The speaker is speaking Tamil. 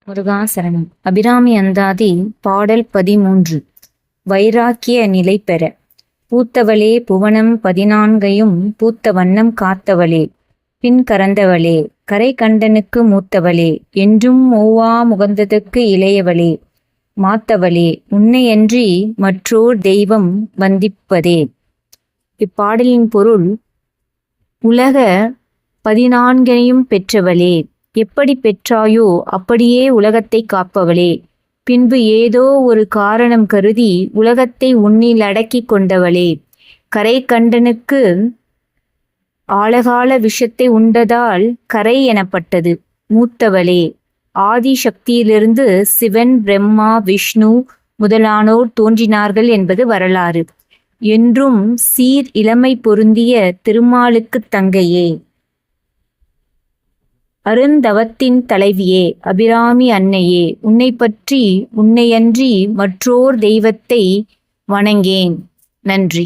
முருகாசரணம். அபிராமி அந்தாதி பாடல் 13. வைராக்கிய நிலை பெற. பூத்தவளே புவனம் 14 பூத்த வண்ணம் காத்தவளே, பின் கறந்தவளே, கரை கண்டனுக்கு மூத்தவளே, என்றும் மூவா முகந்ததுக்கு இளையவளே, மாத்தவளே, உன்னையன்றி மற்றோர் தெய்வம் வந்திப்பதே. இப்பாடலின் பொருள்: உலக 14 பெற்றவளே, எப்படி பெற்றாயோ அப்படியே உலகத்தை காப்பவளே, பின்பு ஏதோ ஒரு காரணம் கருதி உலகத்தை உன்னில் அடக்கி கொண்டவளே, கரை கண்டனுக்கு ஆழகால விஷத்தை உண்டதால் கரை எனப்பட்டது, மூத்தவளே, ஆதி சக்தியிலிருந்து சிவன், பிரம்மா, விஷ்ணு முதலானோர் தோன்றினார்கள் என்பது வரலாறு. என்றும் சீர் இளமை பொருந்திய திருமாலுக்குத் தங்கையே, அருந்தவத்தின் தலைவியே, அபிராமி அன்னையே, உன்னை பற்றி உன்னையன்றி மற்றோர் தெய்வத்தை வணங்கேன். நன்றி.